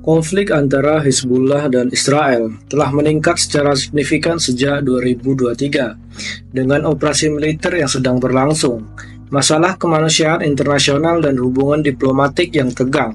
Konflik antara Hizbullah dan Israel telah meningkat secara signifikan sejak 2023 dengan operasi militer yang sedang berlangsung, masalah kemanusiaan internasional dan hubungan diplomatik yang tegang.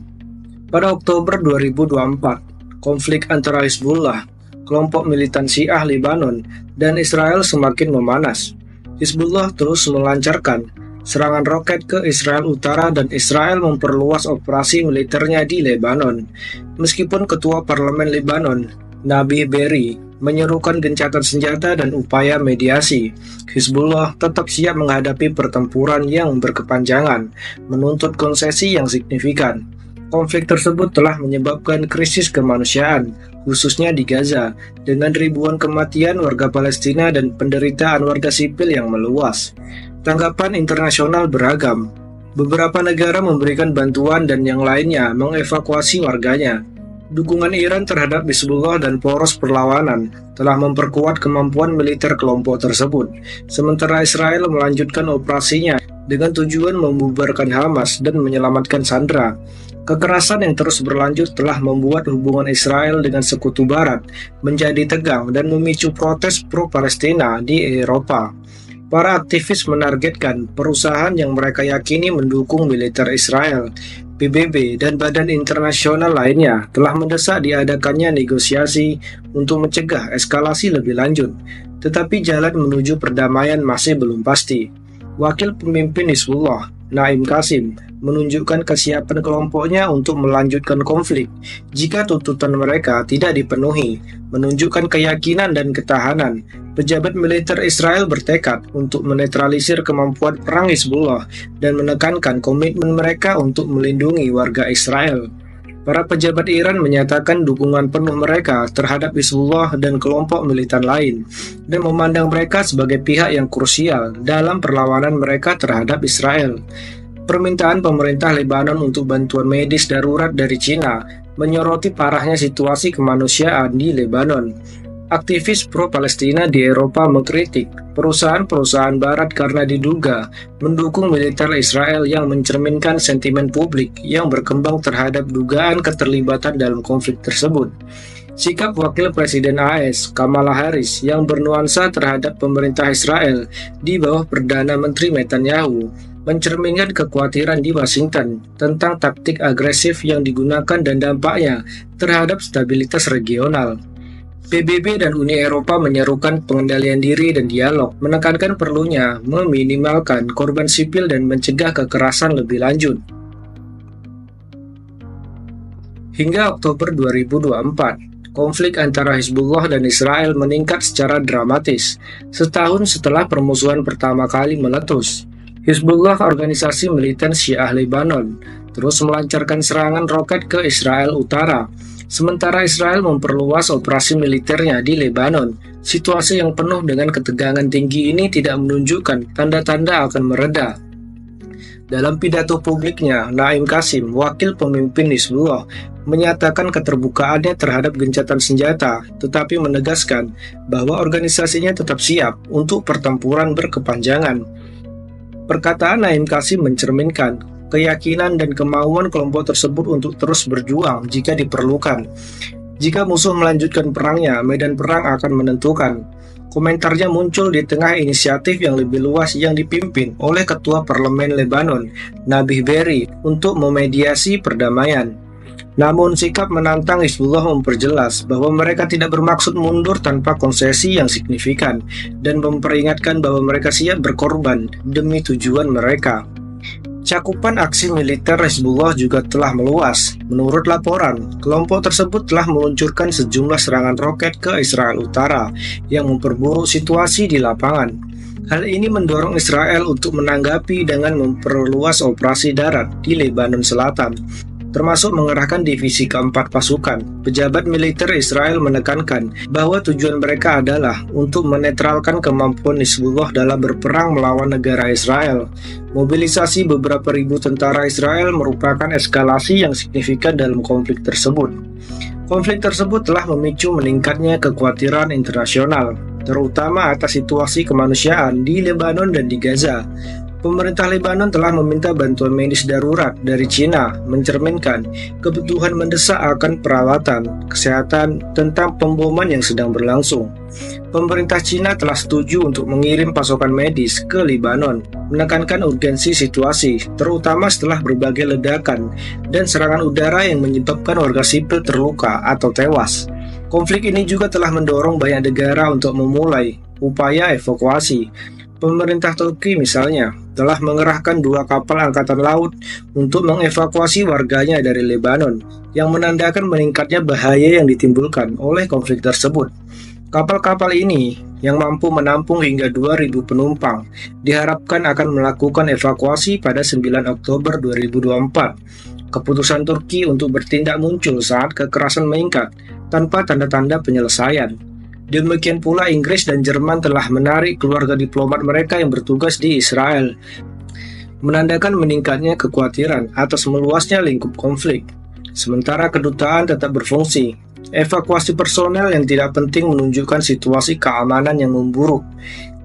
Pada Oktober 2024, konflik antara Hizbullah, kelompok militan Syiah Lebanon, dan Israel semakin memanas. Hizbullah terus melancarkan serangan roket ke Israel Utara dan Israel memperluas operasi militernya di Lebanon. Meskipun Ketua Parlemen Lebanon, Nabih Berri, menyerukan gencatan senjata dan upaya mediasi, Hizbullah tetap siap menghadapi pertempuran yang berkepanjangan, menuntut konsesi yang signifikan. Konflik tersebut telah menyebabkan krisis kemanusiaan, khususnya di Gaza, dengan ribuan kematian warga Palestina dan penderitaan warga sipil yang meluas. Tanggapan internasional beragam. Beberapa negara memberikan bantuan dan yang lainnya mengevakuasi warganya. Dukungan Iran terhadap Hizbullah dan poros perlawanan telah memperkuat kemampuan militer kelompok tersebut, sementara Israel melanjutkan operasinya dengan tujuan membubarkan Hamas dan menyelamatkan sandera. Kekerasan yang terus berlanjut telah membuat hubungan Israel dengan Sekutu Barat menjadi tegang dan memicu protes pro-Palestina di Eropa. Para aktivis menargetkan perusahaan yang mereka yakini mendukung militer Israel. PBB dan badan internasional lainnya telah mendesak diadakannya negosiasi untuk mencegah eskalasi lebih lanjut, tetapi jalan menuju perdamaian masih belum pasti. Wakil pemimpin Hizbullah, Naim Qasim, menunjukkan kesiapan kelompoknya untuk melanjutkan konflik jika tuntutan mereka tidak dipenuhi, menunjukkan keyakinan dan ketahanan. Pejabat militer Israel bertekad untuk menetralisir kemampuan perang Hizbullah dan menekankan komitmen mereka untuk melindungi warga Israel. Para pejabat Iran menyatakan dukungan penuh mereka terhadap Hizbullah dan kelompok militan lain, dan memandang mereka sebagai pihak yang krusial dalam perlawanan mereka terhadap Israel. Permintaan pemerintah Lebanon untuk bantuan medis darurat dari Cina menyoroti parahnya situasi kemanusiaan di Lebanon. Aktivis pro-Palestina di Eropa mengkritik perusahaan-perusahaan Barat karena diduga mendukung militer Israel yang mencerminkan sentimen publik yang berkembang terhadap dugaan keterlibatan dalam konflik tersebut. Sikap Wakil Presiden AS, Kamala Harris, yang bernuansa terhadap pemerintah Israel di bawah Perdana Menteri Netanyahu mencerminkan kekhawatiran di Washington tentang taktik agresif yang digunakan dan dampaknya terhadap stabilitas regional. PBB dan Uni Eropa menyerukan pengendalian diri dan dialog, menekankan perlunya meminimalkan korban sipil dan mencegah kekerasan lebih lanjut. Hingga Oktober 2024, konflik antara Hizbullah dan Israel meningkat secara dramatis, setahun setelah permusuhan pertama kali meletus. Hizbullah, organisasi militan Syiah Lebanon, terus melancarkan serangan roket ke Israel Utara, sementara Israel memperluas operasi militernya di Lebanon. Situasi yang penuh dengan ketegangan tinggi ini tidak menunjukkan tanda-tanda akan mereda. Dalam pidato publiknya, Naim Qasim, wakil pemimpin Hizbullah, menyatakan keterbukaannya terhadap gencatan senjata, tetapi menegaskan bahwa organisasinya tetap siap untuk pertempuran berkepanjangan. Perkataan Naim Qasim mencerminkan keyakinan dan kemauan kelompok tersebut untuk terus berjuang jika diperlukan. Jika musuh melanjutkan perangnya, medan perang akan menentukan. Komentarnya muncul di tengah inisiatif yang lebih luas yang dipimpin oleh Ketua Parlemen Lebanon, Nabih Berri, untuk memediasi perdamaian. Namun sikap menantang Hizbullah memperjelas bahwa mereka tidak bermaksud mundur tanpa konsesi yang signifikan dan memperingatkan bahwa mereka siap berkorban demi tujuan mereka. Cakupan aksi militer Hizbullah juga telah meluas. Menurut laporan, kelompok tersebut telah meluncurkan sejumlah serangan roket ke Israel Utara yang memperburuk situasi di lapangan. Hal ini mendorong Israel untuk menanggapi dengan memperluas operasi darat di Lebanon Selatan, termasuk mengerahkan divisi keempat pasukan. Pejabat militer Israel menekankan bahwa tujuan mereka adalah untuk menetralkan kemampuan Hizbullah dalam berperang melawan negara Israel. Mobilisasi beberapa ribu tentara Israel merupakan eskalasi yang signifikan dalam konflik tersebut. Konflik tersebut telah memicu meningkatnya kekhawatiran internasional, terutama atas situasi kemanusiaan di Lebanon dan di Gaza. Pemerintah Lebanon telah meminta bantuan medis darurat dari China, mencerminkan kebutuhan mendesak akan perawatan, kesehatan tentang pemboman yang sedang berlangsung. Pemerintah China telah setuju untuk mengirim pasokan medis ke Lebanon, menekankan urgensi situasi, terutama setelah berbagai ledakan dan serangan udara yang menyebabkan warga sipil terluka atau tewas. Konflik ini juga telah mendorong banyak negara untuk memulai upaya evakuasi. Pemerintah Turki misalnya telah mengerahkan 2 kapal angkatan laut untuk mengevakuasi warganya dari Lebanon, yang menandakan meningkatnya bahaya yang ditimbulkan oleh konflik tersebut. Kapal-kapal ini yang mampu menampung hingga 2.000 penumpang diharapkan akan melakukan evakuasi pada 9 Oktober 2024. Keputusan Turki untuk bertindak muncul saat kekerasan meningkat tanpa tanda-tanda penyelesaian. Demikian pula Inggris dan Jerman telah menarik keluarga diplomat mereka yang bertugas di Israel, menandakan meningkatnya kekhawatiran atas meluasnya lingkup konflik. Sementara kedutaan tetap berfungsi, evakuasi personel yang tidak penting menunjukkan situasi keamanan yang memburuk.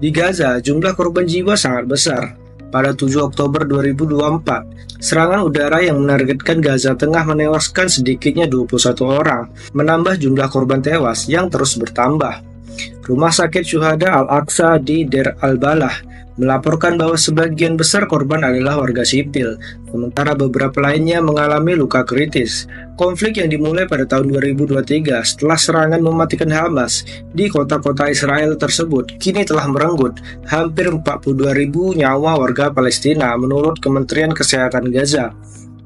Di Gaza, jumlah korban jiwa sangat besar. Pada 7 Oktober 2024, serangan udara yang menargetkan Gaza Tengah menewaskan sedikitnya 21 orang, menambah jumlah korban tewas yang terus bertambah. Rumah sakit Syuhada Al-Aqsa di Deir al-Balah melaporkan bahwa sebagian besar korban adalah warga sipil, sementara beberapa lainnya mengalami luka kritis. Konflik yang dimulai pada tahun 2023 setelah serangan mematikan Hamas di kota-kota Israel tersebut kini telah merenggut hampir 42.000 nyawa warga Palestina menurut Kementerian Kesehatan Gaza.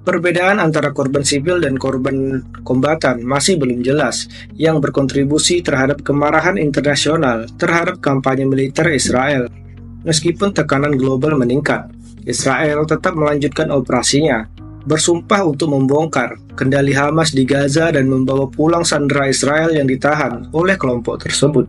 Perbedaan antara korban sipil dan korban kombatan masih belum jelas, yang berkontribusi terhadap kemarahan internasional terhadap kampanye militer Israel. Meskipun tekanan global meningkat, Israel tetap melanjutkan operasinya, bersumpah untuk membongkar kendali Hamas di Gaza dan membawa pulang sandera Israel yang ditahan oleh kelompok tersebut.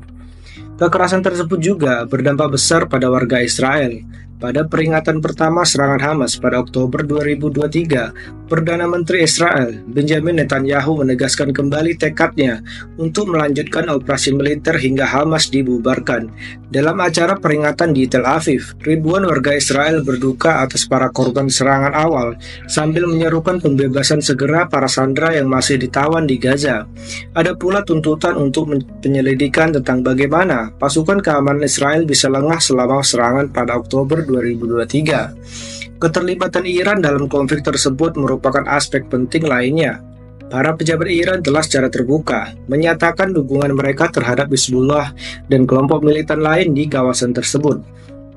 Kekerasan tersebut juga berdampak besar pada warga Israel. Pada peringatan pertama serangan Hamas pada Oktober 2023, Perdana Menteri Israel, Benjamin Netanyahu menegaskan kembali tekadnya untuk melanjutkan operasi militer hingga Hamas dibubarkan. Dalam acara peringatan di Tel Aviv, ribuan warga Israel berduka atas para korban serangan awal, sambil menyerukan pembebasan segera para sandera yang masih ditawan di Gaza. Ada pula tuntutan untuk penyelidikan tentang bagaimana pasukan keamanan Israel bisa lengah selama serangan pada Oktober 2023. Keterlibatan Iran dalam konflik tersebut merupakan aspek penting lainnya. Para pejabat Iran telah secara terbuka menyatakan dukungan mereka terhadap Hizbullah dan kelompok militan lain di kawasan tersebut,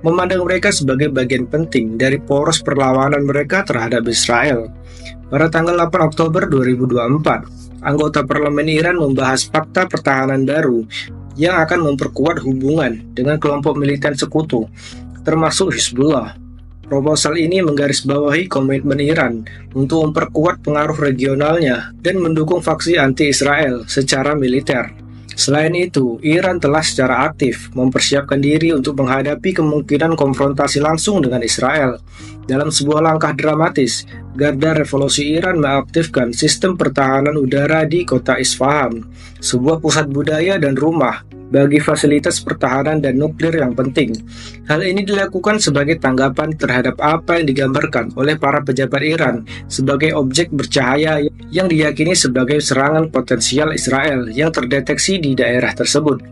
memandang mereka sebagai bagian penting dari poros perlawanan mereka terhadap Israel. Pada tanggal 8 Oktober 2024, anggota parlemen Iran membahas fakta pertahanan baru yang akan memperkuat hubungan dengan kelompok militan sekutu, termasuk Hizbullah. Proposal ini menggarisbawahi komitmen Iran untuk memperkuat pengaruh regionalnya dan mendukung faksi anti-Israel secara militer. Selain itu, Iran telah secara aktif mempersiapkan diri untuk menghadapi kemungkinan konfrontasi langsung dengan Israel. Dalam sebuah langkah dramatis, Garda Revolusi Iran mengaktifkan sistem pertahanan udara di kota Isfahan, sebuah pusat budaya dan rumah bagi fasilitas pertahanan dan nuklir yang penting. Hal ini dilakukan sebagai tanggapan terhadap apa yang digambarkan oleh para pejabat Iran sebagai objek bercahaya yang diyakini sebagai serangan potensial Israel yang terdeteksi di daerah tersebut.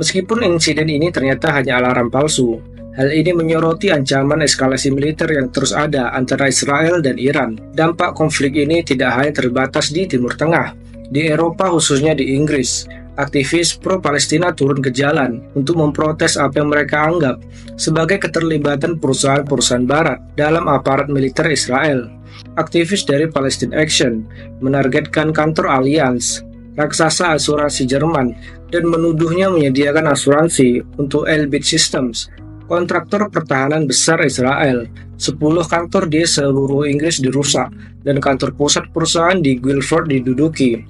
Meskipun insiden ini ternyata hanya alarm palsu, hal ini menyoroti ancaman eskalasi militer yang terus ada antara Israel dan Iran. Dampak konflik ini tidak hanya terbatas di Timur Tengah. Di Eropa, khususnya di Inggris, aktivis pro-Palestina turun ke jalan untuk memprotes apa yang mereka anggap sebagai keterlibatan perusahaan-perusahaan barat dalam aparat militer Israel. Aktivis dari Palestine Action menargetkan kantor Allianz, raksasa asuransi Jerman, dan menuduhnya menyediakan asuransi untuk Elbit Systems, kontraktor pertahanan besar Israel. 10 kantor di seluruh Inggris dirusak, dan kantor pusat perusahaan di Guildford diduduki.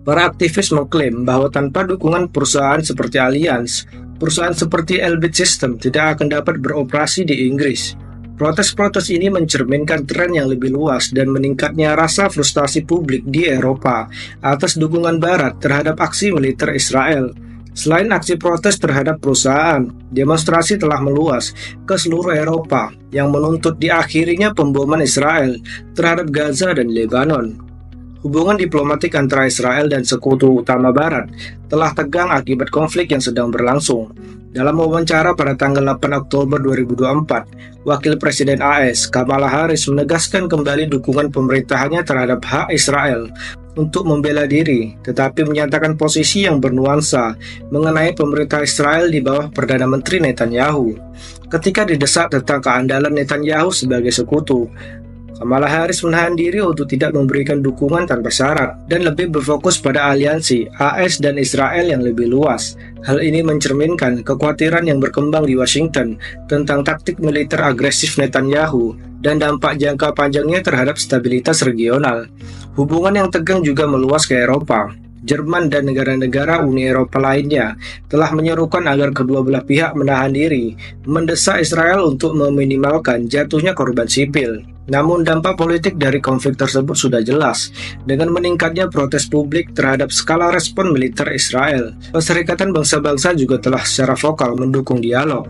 Para aktivis mengklaim bahwa tanpa dukungan perusahaan seperti Allianz, perusahaan seperti Elbit System tidak akan dapat beroperasi di Inggris. Protes-protes ini mencerminkan tren yang lebih luas dan meningkatnya rasa frustasi publik di Eropa atas dukungan Barat terhadap aksi militer Israel. Selain aksi protes terhadap perusahaan, demonstrasi telah meluas ke seluruh Eropa yang menuntut diakhirinya pemboman Israel terhadap Gaza dan Lebanon. Hubungan diplomatik antara Israel dan sekutu utama Barat telah tegang akibat konflik yang sedang berlangsung. Dalam wawancara pada tanggal 8 Oktober 2024, Wakil Presiden AS Kamala Harris menegaskan kembali dukungan pemerintahannya terhadap hak Israel untuk membela diri, tetapi menyatakan posisi yang bernuansa mengenai pemerintah Israel di bawah Perdana Menteri Netanyahu. Ketika didesak tentang keandalan Netanyahu sebagai sekutu, Kamala Harris menahan diri untuk tidak memberikan dukungan tanpa syarat dan lebih berfokus pada aliansi AS dan Israel yang lebih luas. Hal ini mencerminkan kekhawatiran yang berkembang di Washington tentang taktik militer agresif Netanyahu dan dampak jangka panjangnya terhadap stabilitas regional. Hubungan yang tegang juga meluas ke Eropa. Jerman dan negara-negara Uni Eropa lainnya telah menyerukan agar kedua belah pihak menahan diri, mendesak Israel untuk meminimalkan jatuhnya korban sipil. Namun dampak politik dari konflik tersebut sudah jelas, dengan meningkatnya protes publik terhadap skala respon militer Israel. Perserikatan Bangsa-Bangsa juga telah secara vokal mendukung dialog.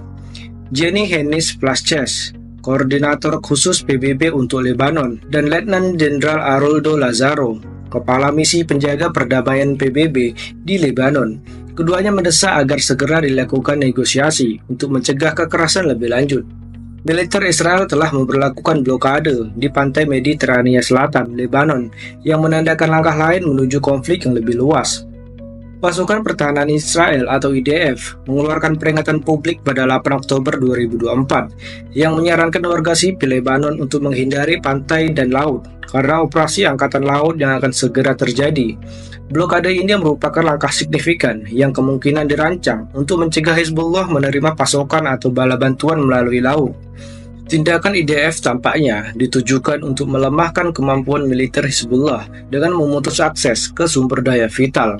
Jenny Hennis-Plasschaert, Koordinator Khusus PBB untuk Lebanon, dan Letnan Jenderal Aroldo Lazaro, Kepala Misi Penjaga Perdamaian PBB di Lebanon. Keduanya mendesak agar segera dilakukan negosiasi untuk mencegah kekerasan lebih lanjut. Militer Israel telah memperlakukan blokade di pantai Mediterania Selatan, Lebanon, yang menandakan langkah lain menuju konflik yang lebih luas. Pasukan Pertahanan Israel atau IDF mengeluarkan peringatan publik pada 8 Oktober 2024 yang menyarankan warga sipil Lebanon untuk menghindari pantai dan laut karena operasi Angkatan Laut yang akan segera terjadi. Blokade ini merupakan langkah signifikan yang kemungkinan dirancang untuk mencegah Hizbullah menerima pasokan atau bala bantuan melalui laut. Tindakan IDF tampaknya ditujukan untuk melemahkan kemampuan militer Hizbullah dengan memutus akses ke sumber daya vital.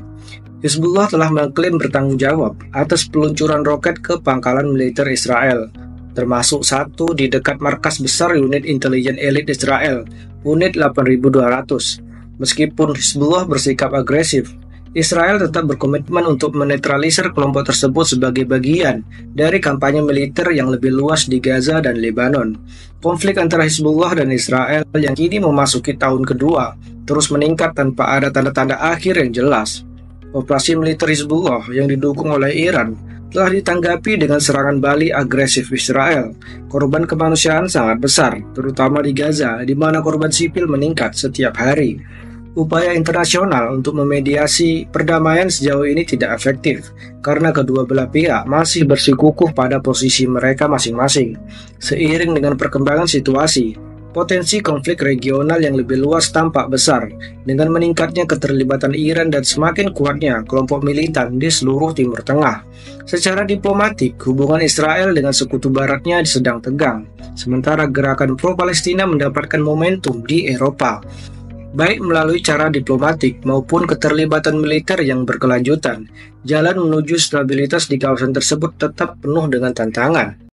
Hizbullah telah mengklaim bertanggung jawab atas peluncuran roket ke pangkalan militer Israel, termasuk satu di dekat markas besar unit intelijen elit Israel, Unit 8200. Meskipun Hizbullah bersikap agresif, Israel tetap berkomitmen untuk menetralisir kelompok tersebut sebagai bagian dari kampanye militer yang lebih luas di Gaza dan Lebanon. Konflik antara Hizbullah dan Israel yang kini memasuki tahun kedua terus meningkat tanpa ada tanda-tanda akhir yang jelas. Operasi militer Hizbullah yang didukung oleh Iran telah ditanggapi dengan serangan balik agresif Israel. Korban kemanusiaan sangat besar, terutama di Gaza, di mana korban sipil meningkat setiap hari. Upaya internasional untuk memediasi perdamaian sejauh ini tidak efektif, karena kedua belah pihak masih bersikukuh pada posisi mereka masing-masing. Seiring dengan perkembangan situasi, potensi konflik regional yang lebih luas tampak besar, dengan meningkatnya keterlibatan Iran dan semakin kuatnya kelompok militan di seluruh Timur Tengah. Secara diplomatik, hubungan Israel dengan sekutu baratnya sedang tegang, sementara gerakan pro-Palestina mendapatkan momentum di Eropa, baik melalui cara diplomatik maupun keterlibatan militer yang berkelanjutan. Jalan menuju stabilitas di kawasan tersebut tetap penuh dengan tantangan.